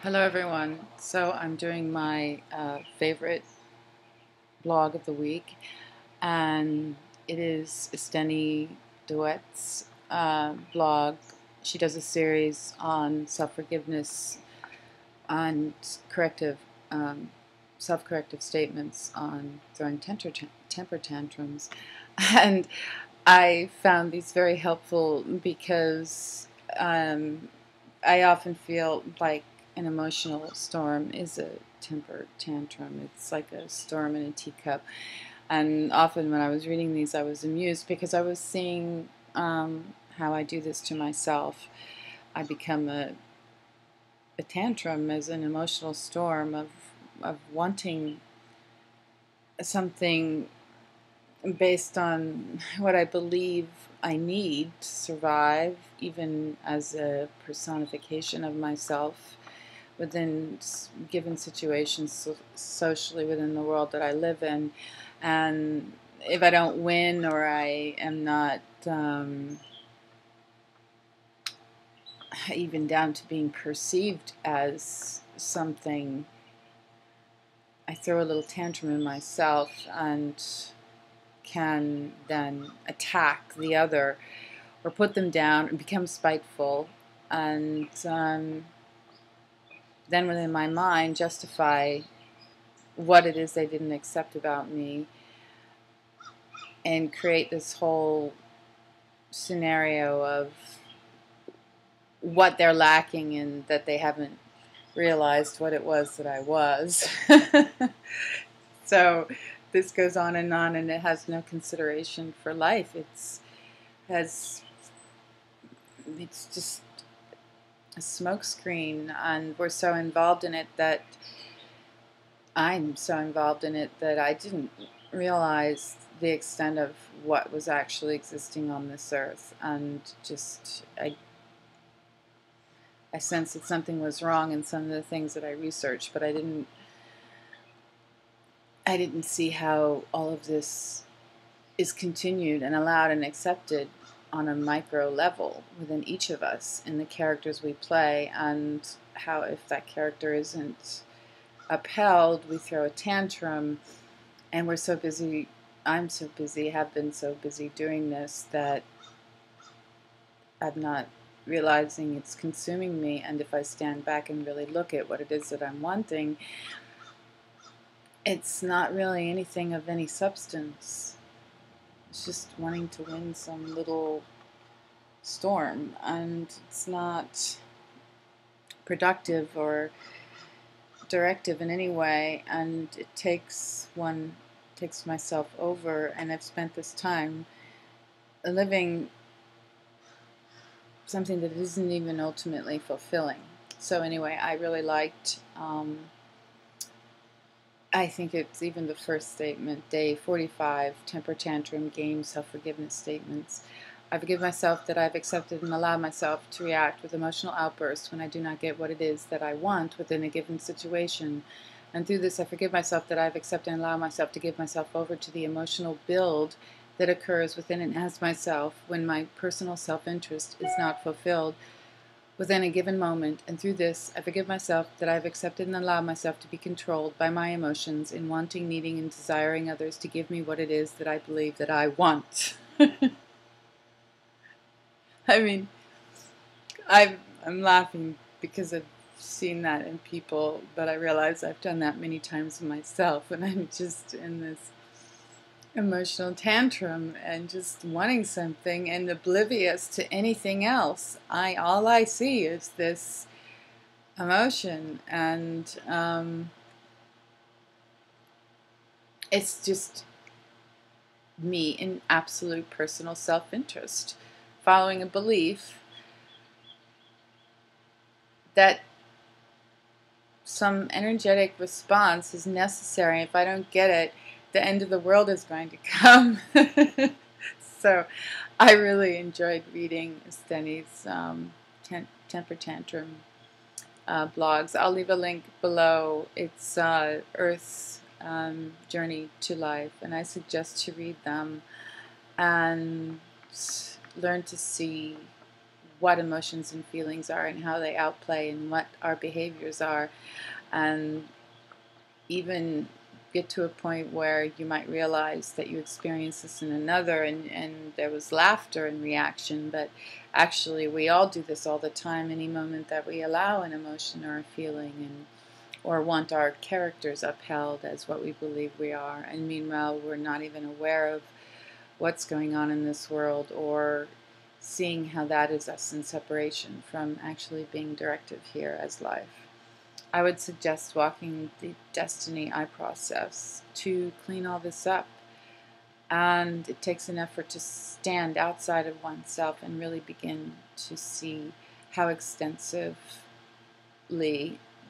Hello everyone. So I'm doing my favorite blog of the week, and it is Esteni Duet's blog. She does a series on self-forgiveness and corrective, um, self-corrective statements on throwing temper tantrums, and I found these very helpful because I often feel like an emotional storm is a temper tantrum. It's like a storm in a teacup. And often when I was reading these, I was amused because I was seeing how I do this to myself. I become a tantrum as an emotional storm of wanting something based on what I believe I need to survive, even as a personification of myself within given situations, socially within the world that I live in. And if I don't win, or I am not even down to being perceived as something, I throw a little tantrum in myself and can then attack the other or put them down and become spiteful, and then within my mind justify what it is they didn't accept about me and create this whole scenario of what they're lacking and that they haven't realized what it was that I was. So this goes on, and it has no consideration for life. Has it's just a smokescreen, and we're so involved in it that I'm so involved in it that I didn't realize the extent of what was actually existing on this earth, and just I sensed that something was wrong in some of the things that I researched, but I didn't see how all of this is continued and allowed and accepted on a micro level within each of us in the characters we play, and how if that character isn't upheld, we throw a tantrum, and we're so busy. I'm so busy, have been so busy doing this that I'm not realizing it's consuming me. And if I stand back and really look at what it is that I'm wanting, it's not really anything of any substance. It's just wanting to win some little storm, and it's not productive or directive in any way, and it takes myself over, and I've spent this time living something that isn't even ultimately fulfilling. So anyway, I really liked, I think it's even the first statement, day 45, temper tantrum, game, self-forgiveness statements. I forgive myself that I've accepted and allowed myself to react with emotional outbursts when I do not get what it is that I want within a given situation. And through this, I forgive myself that I've accepted and allowed myself to give myself over to the emotional build that occurs within and as myself when my personal self-interest is not fulfilled within a given moment. And through this, I forgive myself that I've accepted and allowed myself to be controlled by my emotions in wanting, needing, and desiring others to give me what it is that I believe that I want. I mean, I'm laughing because I've seen that in people, but I realize I've done that many times myself, and I'm just in this emotional tantrum and just wanting something and oblivious to anything else. All I see is this emotion, and it's just me in absolute personal self-interest, following a belief that some energetic response is necessary. If I don't get it, the end of the world is going to come. So I really enjoyed reading Esteni's temper tantrum blogs. I'll leave a link below. It's Earth's Journey to Life, and I suggest to read them and learn to see what emotions and feelings are and how they outplay and what our behaviors are, and even get to a point where you might realize that you experienced this in another, and there was laughter in reaction, but actually we all do this all the time. Any moment that we allow an emotion or a feeling, and or want our characters upheld as what we believe we are, and meanwhile we're not even aware of what's going on in this world, or seeing how that is us in separation from actually being directive here as life. I would suggest walking the Destiny I process to clean all this up. And it takes an effort to stand outside of oneself and really begin to see how extensively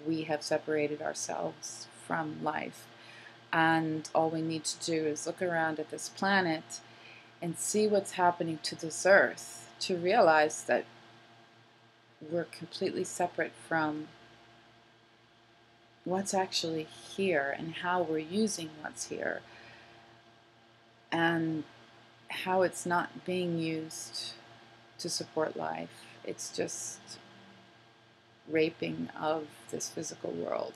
we have separated ourselves from life. And all we need to do is look around at this planet and see what's happening to this earth to realize that we're completely separate from what's actually here and how we're using what's here, and how it's not being used to support life. It's just raping of this physical world.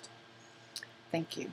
Thank you.